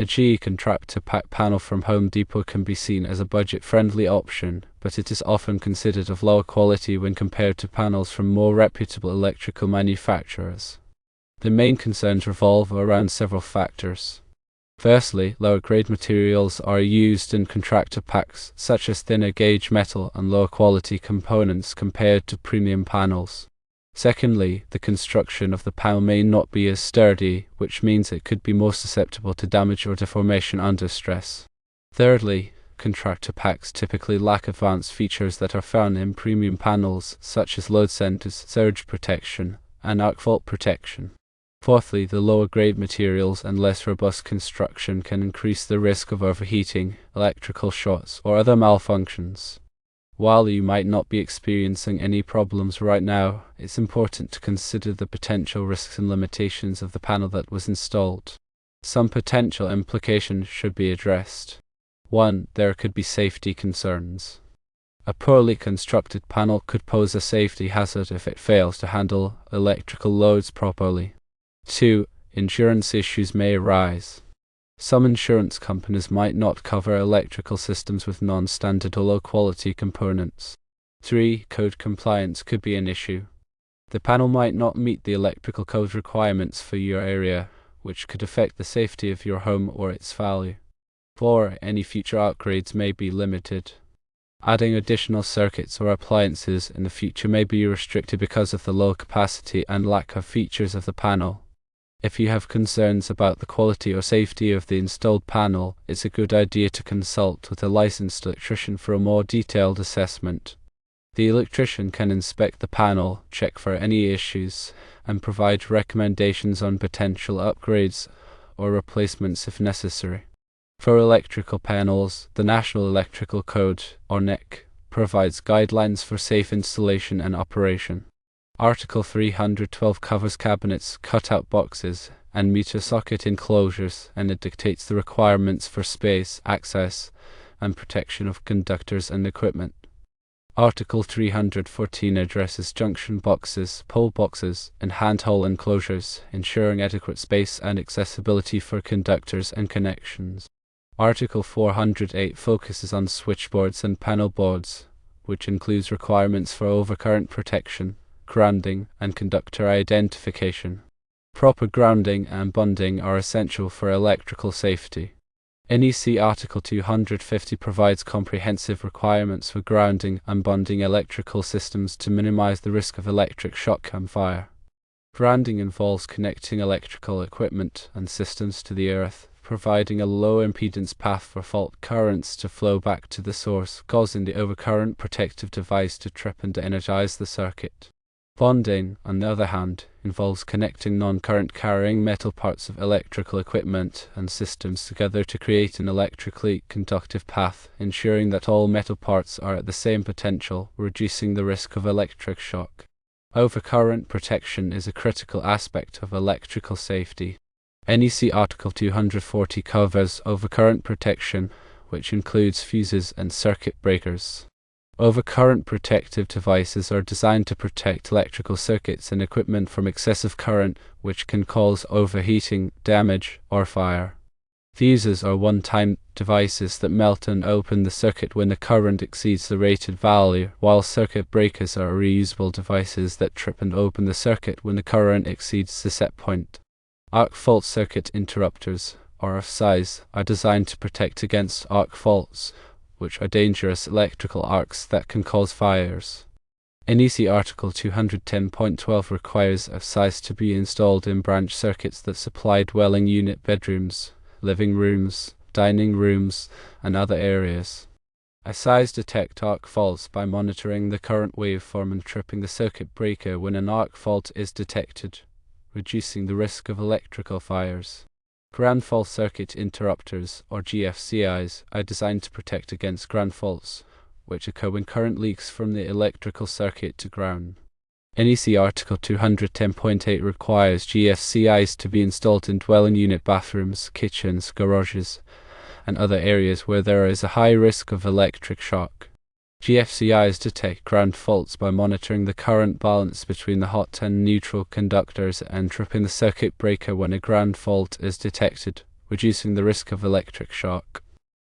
A Contractor pack panel from Home Depot can be seen as a budget-friendly option, but it is often considered of lower quality when compared to panels from more reputable electrical manufacturers. The main concerns revolve around several factors. Firstly, lower-grade materials are used in contractor packs, such as thinner-gauge metal and lower-quality components compared to premium panels. Secondly, the construction of the panel may not be as sturdy, which means it could be more susceptible to damage or deformation under stress. Thirdly, contractor packs typically lack advanced features that are found in premium panels, such as load centers, surge protection, and arc fault protection. Fourthly, the lower-grade materials and less robust construction can increase the risk of overheating, electrical shorts, or other malfunctions. While you might not be experiencing any problems right now, it's important to consider the potential risks and limitations of the panel that was installed. Some potential implications should be addressed. 1. There could be safety concerns. A poorly constructed panel could pose a safety hazard if it fails to handle electrical loads properly. 2. Insurance issues may arise. Some insurance companies might not cover electrical systems with non-standard or low-quality components. 3. Code compliance could be an issue. The panel might not meet the electrical code requirements for your area, which could affect the safety of your home or its value. 4. Any future upgrades may be limited. Adding additional circuits or appliances in the future may be restricted because of the low capacity and lack of features of the panel. If you have concerns about the quality or safety of the installed panel, it's a good idea to consult with a licensed electrician for a more detailed assessment. The electrician can inspect the panel, check for any issues, and provide recommendations on potential upgrades or replacements if necessary. For electrical panels, the National Electrical Code, or NEC, provides guidelines for safe installation and operation. Article 312 covers cabinets, cutout boxes, and meter socket enclosures, and it dictates the requirements for space, access, and protection of conductors and equipment. Article 314 addresses junction boxes, pole boxes, and handhole enclosures, ensuring adequate space and accessibility for conductors and connections. Article 408 focuses on switchboards and panel boards, which includes requirements for overcurrent protection, grounding, and conductor identification. Proper grounding and bonding are essential for electrical safety. NEC Article 250 provides comprehensive requirements for grounding and bonding electrical systems to minimize the risk of electric shock and fire. Grounding involves connecting electrical equipment and systems to the earth, providing a low-impedance path for fault currents to flow back to the source, causing the overcurrent protective device to trip and energize the circuit. Bonding, on the other hand, involves connecting non-current carrying metal parts of electrical equipment and systems together to create an electrically conductive path, ensuring that all metal parts are at the same potential, reducing the risk of electric shock. Overcurrent protection is a critical aspect of electrical safety. NEC Article 240 covers overcurrent protection, which includes fuses and circuit breakers. Overcurrent protective devices are designed to protect electrical circuits and equipment from excessive current, which can cause overheating, damage, or fire. Fuses are one-time devices that melt and open the circuit when the current exceeds the rated value, while circuit breakers are reusable devices that trip and open the circuit when the current exceeds the set point. Arc fault circuit interrupters, or size, are designed to protect against arc faults, which are dangerous electrical arcs that can cause fires. NEC Article 210.12 requires a size to be installed in branch circuits that supply dwelling unit bedrooms, living rooms, dining rooms, and other areas. A size detects arc faults by monitoring the current waveform and tripping the circuit breaker when an arc fault is detected, reducing the risk of electrical fires. Ground fault circuit interrupters, or GFCIs, are designed to protect against ground faults, which occur when current leaks from the electrical circuit to ground. NEC Article 210.8 requires GFCIs to be installed in dwelling unit bathrooms, kitchens, garages, and other areas where there is a high risk of electric shock. GFCIs detect ground faults by monitoring the current balance between the hot and neutral conductors and tripping the circuit breaker when a ground fault is detected, reducing the risk of electric shock.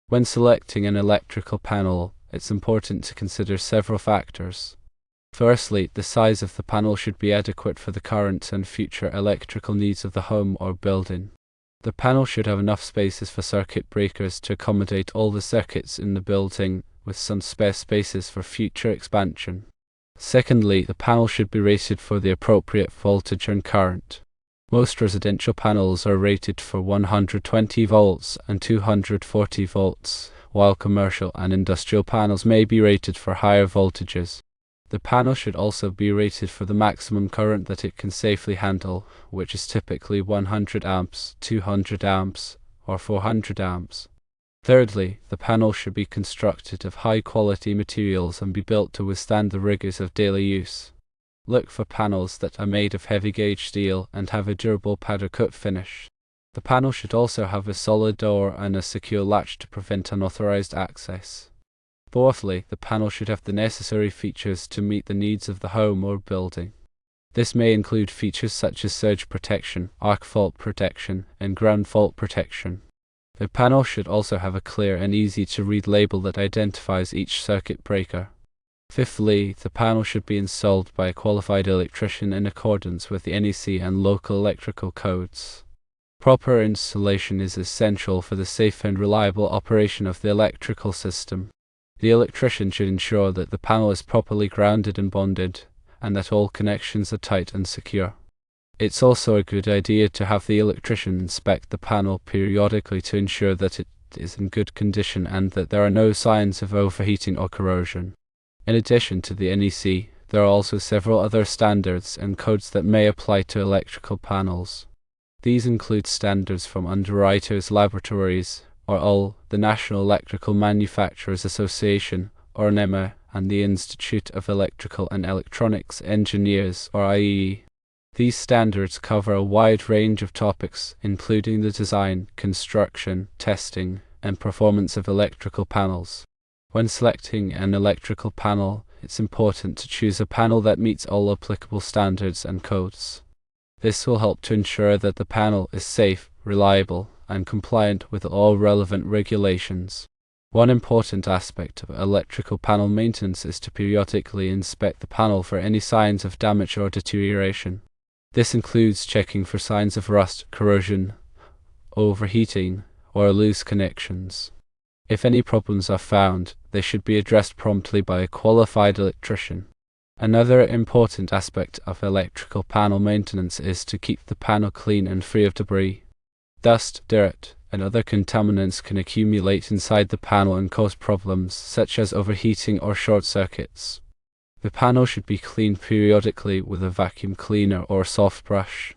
When selecting an electrical panel, it's important to consider several factors. Firstly, the size of the panel should be adequate for the current and future electrical needs of the home or building. The panel should have enough spaces for circuit breakers to accommodate all the circuits in the building, with some spare spaces for future expansion. Secondly, the panel should be rated for the appropriate voltage and current. Most residential panels are rated for 120 volts and 240 volts, while commercial and industrial panels may be rated for higher voltages. The panel should also be rated for the maximum current that it can safely handle, which is typically 100 amps, 200 amps, or 400 amps. Thirdly, the panel should be constructed of high-quality materials and be built to withstand the rigors of daily use. Look for panels that are made of heavy-gauge steel and have a durable powder coat finish. The panel should also have a solid door and a secure latch to prevent unauthorized access. Fourthly, the panel should have the necessary features to meet the needs of the home or building. This may include features such as surge protection, arc fault protection, and ground fault protection. The panel should also have a clear and easy-to-read label that identifies each circuit breaker. Fifthly, the panel should be installed by a qualified electrician in accordance with the NEC and local electrical codes. Proper installation is essential for the safe and reliable operation of the electrical system. The electrician should ensure that the panel is properly grounded and bonded, and that all connections are tight and secure. It's also a good idea to have the electrician inspect the panel periodically to ensure that it is in good condition and that there are no signs of overheating or corrosion. In addition to the NEC, there are also several other standards and codes that may apply to electrical panels. These include standards from underwriters' laboratories, or all, the National Electrical Manufacturers Association, or NEMA, and the Institute of Electrical and Electronics Engineers, or IEE. These standards cover a wide range of topics, including the design, construction, testing, and performance of electrical panels. When selecting an electrical panel, it's important to choose a panel that meets all applicable standards and codes. This will help to ensure that the panel is safe, reliable, and compliant with all relevant regulations. One important aspect of electrical panel maintenance is to periodically inspect the panel for any signs of damage or deterioration. This includes checking for signs of rust, corrosion, overheating, or loose connections. If any problems are found, they should be addressed promptly by a qualified electrician. Another important aspect of electrical panel maintenance is to keep the panel clean and free of debris. Dust, dirt, and other contaminants can accumulate inside the panel and cause problems such as overheating or short circuits. The panel should be cleaned periodically with a vacuum cleaner or soft brush.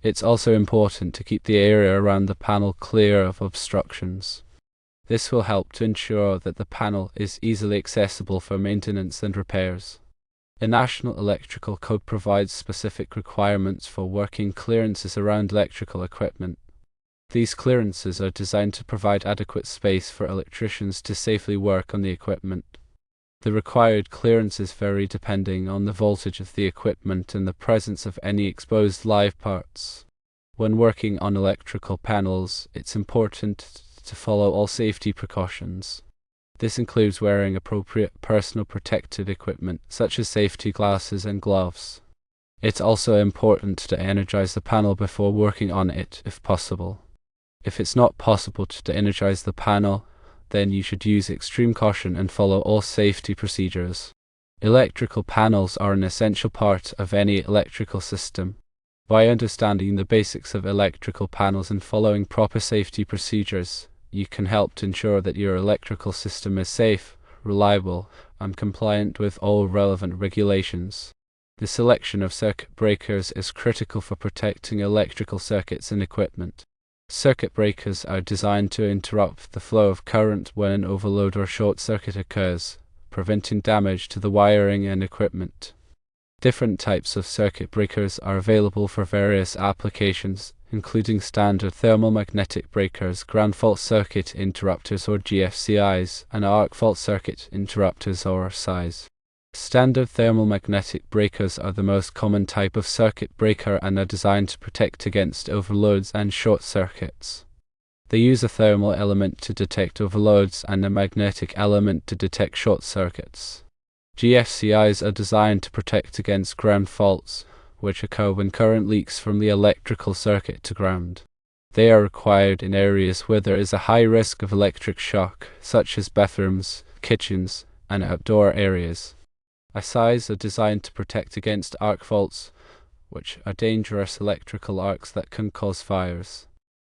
It's also important to keep the area around the panel clear of obstructions. This will help to ensure that the panel is easily accessible for maintenance and repairs. The National Electrical Code provides specific requirements for working clearances around electrical equipment. These clearances are designed to provide adequate space for electricians to safely work on the equipment. The required clearances vary depending on the voltage of the equipment and the presence of any exposed live parts. When working on electrical panels, it's important to follow all safety precautions. This includes wearing appropriate personal protective equipment, such as safety glasses and gloves. It's also important to energize the panel before working on it, if possible. If it's not possible to energize the panel, then you should use extreme caution and follow all safety procedures. Electrical panels are an essential part of any electrical system. By understanding the basics of electrical panels and following proper safety procedures, you can help to ensure that your electrical system is safe, reliable, and compliant with all relevant regulations. The selection of circuit breakers is critical for protecting electrical circuits and equipment. Circuit breakers are designed to interrupt the flow of current when an overload or short circuit occurs, preventing damage to the wiring and equipment. Different types of circuit breakers are available for various applications, including standard thermal magnetic breakers, ground fault circuit interrupters or GFCIs, and arc fault circuit interrupters or SIs. Standard thermal magnetic breakers are the most common type of circuit breaker and are designed to protect against overloads and short circuits. They use a thermal element to detect overloads and a magnetic element to detect short circuits. GFCIs are designed to protect against ground faults, which occur when current leaks from the electrical circuit to ground. They are required in areas where there is a high risk of electric shock, such as bathrooms, kitchens, and outdoor areas. ICs are designed to protect against arc faults, which are dangerous electrical arcs that can cause fires.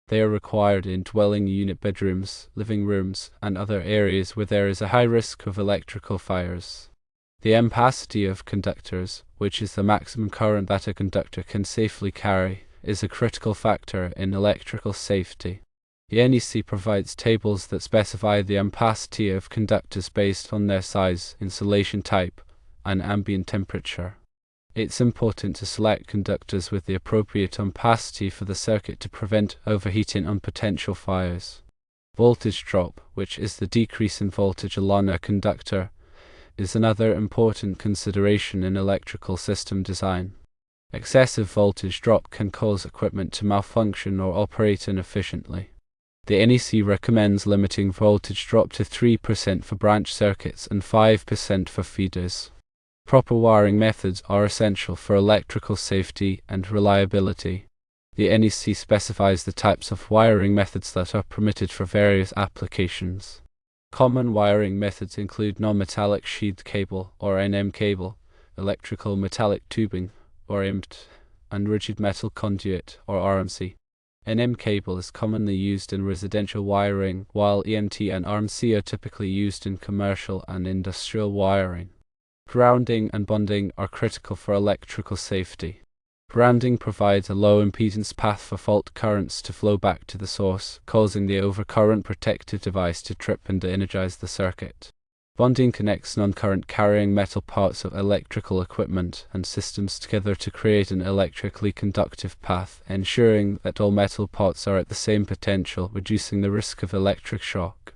They are required in dwelling unit bedrooms, living rooms, and other areas where there is a high risk of electrical fires. The ampacity of conductors, which is the maximum current that a conductor can safely carry, is a critical factor in electrical safety. The NEC provides tables that specify the ampacity of conductors based on their size, insulation type, and ambient temperature. It's important to select conductors with the appropriate ampacity for the circuit to prevent overheating and potential fires. Voltage drop, which is the decrease in voltage along a conductor, is another important consideration in electrical system design. Excessive voltage drop can cause equipment to malfunction or operate inefficiently. The NEC recommends limiting voltage drop to 3% for branch circuits and 5% for feeders. Proper wiring methods are essential for electrical safety and reliability. The NEC specifies the types of wiring methods that are permitted for various applications. Common wiring methods include non-metallic sheathed cable or NM cable, electrical metallic tubing or EMT, and rigid metal conduit or RMC. NM cable is commonly used in residential wiring, while EMT and RMC are typically used in commercial and industrial wiring. Grounding and bonding are critical for electrical safety. Grounding provides a low impedance path for fault currents to flow back to the source, causing the overcurrent protective device to trip and de-energize the circuit. Bonding connects non-current carrying metal parts of electrical equipment and systems together to create an electrically conductive path, ensuring that all metal parts are at the same potential, reducing the risk of electric shock.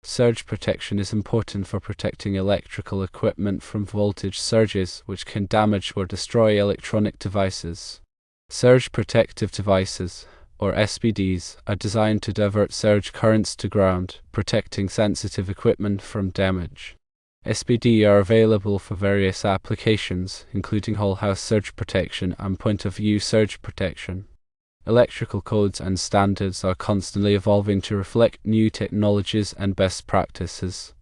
Surge protection is important for protecting electrical equipment from voltage surges, which can damage or destroy electronic devices. Surge protective devices, or SPDs, are designed to divert surge currents to ground, protecting sensitive equipment from damage. SPD are available for various applications, including whole-house surge protection and point-of-view surge protection. Electrical codes and standards are constantly evolving to reflect new technologies and best practices.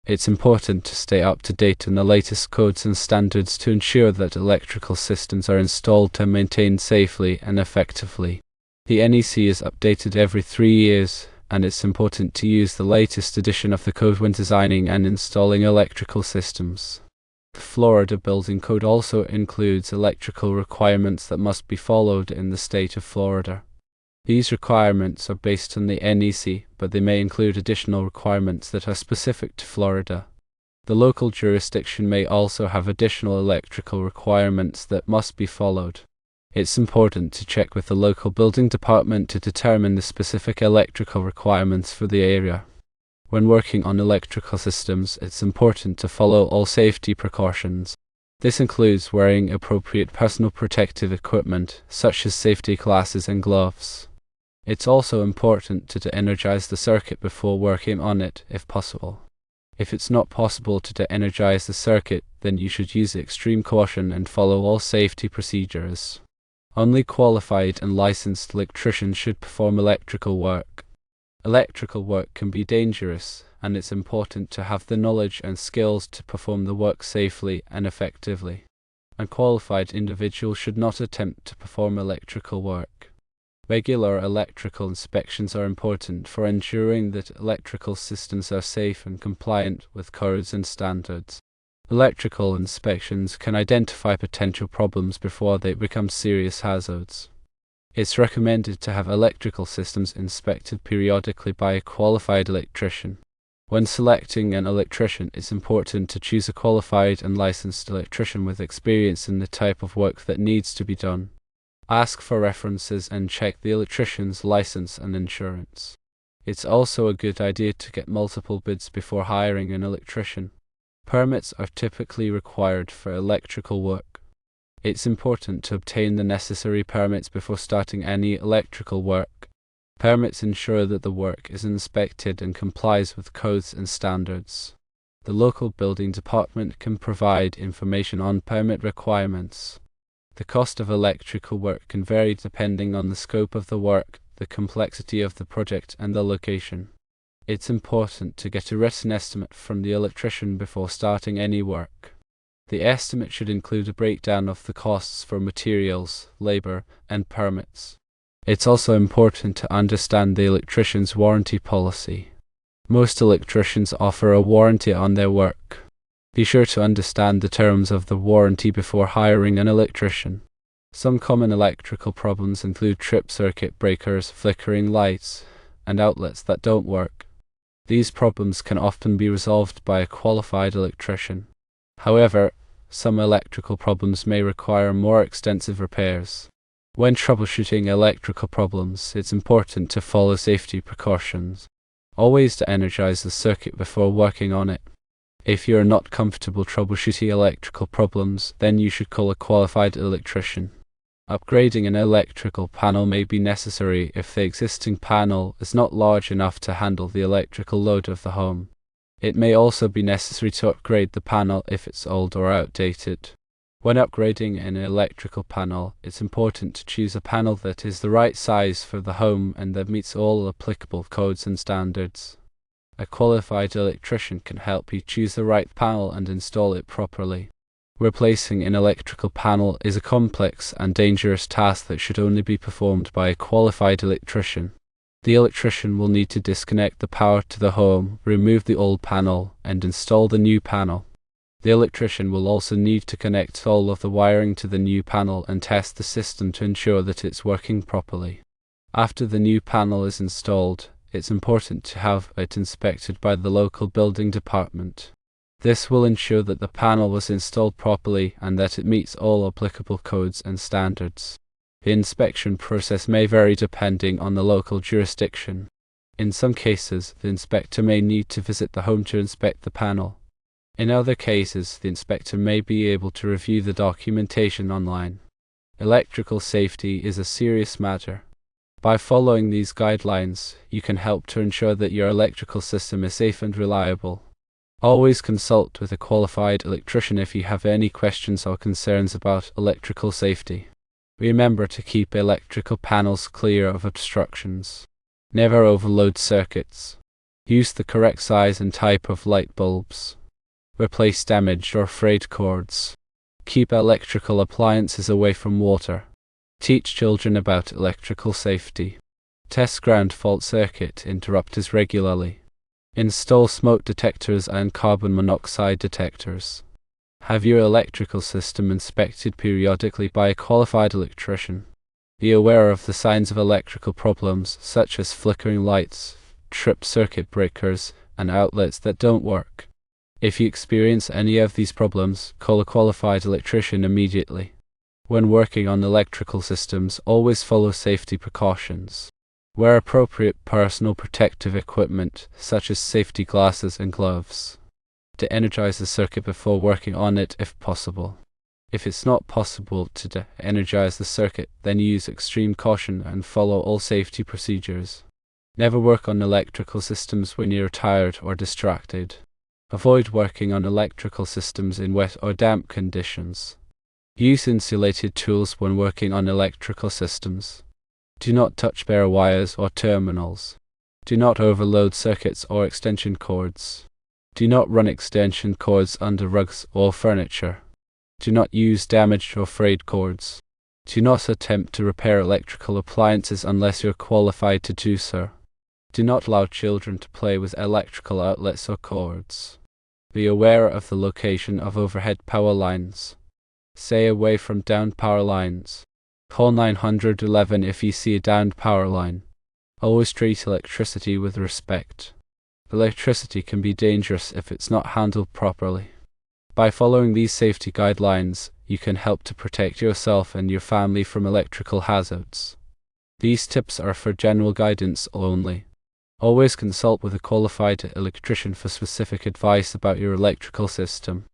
It's important to stay up to date on the latest codes and standards to ensure that electrical systems are installed and maintained safely and effectively. The NEC is updated every 3 years, and it's important to use the latest edition of the code when designing and installing electrical systems. The Florida Building Code also includes electrical requirements that must be followed in the state of Florida. These requirements are based on the NEC, but they may include additional requirements that are specific to Florida. The local jurisdiction may also have additional electrical requirements that must be followed. It's important to check with the local building department to determine the specific electrical requirements for the area. When working on electrical systems, it's important to follow all safety precautions. This includes wearing appropriate personal protective equipment, such as safety glasses and gloves. It's also important to de-energize the circuit before working on it, if possible. If it's not possible to de-energize the circuit, then you should use extreme caution and follow all safety procedures. Only qualified and licensed electricians should perform electrical work. Electrical work can be dangerous, and it's important to have the knowledge and skills to perform the work safely and effectively. Unqualified individuals should not attempt to perform electrical work. Regular electrical inspections are important for ensuring that electrical systems are safe and compliant with codes and standards. Electrical inspections can identify potential problems before they become serious hazards. It's recommended to have electrical systems inspected periodically by a qualified electrician. When selecting an electrician, it's important to choose a qualified and licensed electrician with experience in the type of work that needs to be done. Ask for references and check the electrician's license and insurance. It's also a good idea to get multiple bids before hiring an electrician. Permits are typically required for electrical work. It's important to obtain the necessary permits before starting any electrical work. Permits ensure that the work is inspected and complies with codes and standards. The local building department can provide information on permit requirements. The cost of electrical work can vary depending on the scope of the work, the complexity of the project, and the location. It's important to get a written estimate from the electrician before starting any work. The estimate should include a breakdown of the costs for materials, labor, and permits. It's also important to understand the electrician's warranty policy. Most electricians offer a warranty on their work. Be sure to understand the terms of the warranty before hiring an electrician. Some common electrical problems include trip circuit breakers, flickering lights, and outlets that don't work. These problems can often be resolved by a qualified electrician. However, some electrical problems may require more extensive repairs. When troubleshooting electrical problems, it's important to follow safety precautions. Always to energize the circuit before working on it. If you're not comfortable troubleshooting electrical problems, then you should call a qualified electrician. Upgrading an electrical panel may be necessary if the existing panel is not large enough to handle the electrical load of the home. It may also be necessary to upgrade the panel if it's old or outdated. When upgrading an electrical panel, it's important to choose a panel that is the right size for the home and that meets all applicable codes and standards. A qualified electrician can help you choose the right panel and install it properly. Replacing an electrical panel is a complex and dangerous task that should only be performed by a qualified electrician. The electrician will need to disconnect the power to the home, remove the old panel, and install the new panel. The electrician will also need to connect all of the wiring to the new panel and test the system to ensure that it's working properly. After the new panel is installed, it's important to have it inspected by the local building department. This will ensure that the panel was installed properly and that it meets all applicable codes and standards. The inspection process may vary depending on the local jurisdiction. In some cases, the inspector may need to visit the home to inspect the panel. In other cases, the inspector may be able to review the documentation online. Electrical safety is a serious matter. By following these guidelines, you can help to ensure that your electrical system is safe and reliable. Always consult with a qualified electrician if you have any questions or concerns about electrical safety. Remember to keep electrical panels clear of obstructions. Never overload circuits. Use the correct size and type of light bulbs. Replace damaged or frayed cords. Keep electrical appliances away from water. Teach children about electrical safety. Test ground fault circuit interrupters regularly. Install smoke detectors and carbon monoxide detectors. Have your electrical system inspected periodically by a qualified electrician. Be aware of the signs of electrical problems such as flickering lights, trip circuit breakers, and outlets that don't work. If you experience any of these problems, call a qualified electrician immediately. When working on electrical systems, always follow safety precautions. Wear appropriate personal protective equipment, such as safety glasses and gloves. De-energize the circuit before working on it if possible. If it's not possible to de-energize the circuit, then use extreme caution and follow all safety procedures. Never work on electrical systems when you're tired or distracted. Avoid working on electrical systems in wet or damp conditions. Use insulated tools when working on electrical systems. Do not touch bare wires or terminals. Do not overload circuits or extension cords. Do not run extension cords under rugs or furniture. Do not use damaged or frayed cords. Do not attempt to repair electrical appliances unless you're qualified to do so. Do not allow children to play with electrical outlets or cords. Be aware of the location of overhead power lines. Stay away from downed power lines. Call 911 if you see a downed power line. Always treat electricity with respect. Electricity can be dangerous if it's not handled properly. By following these safety guidelines, you can help to protect yourself and your family from electrical hazards. These tips are for general guidance only. Always consult with a qualified electrician for specific advice about your electrical system.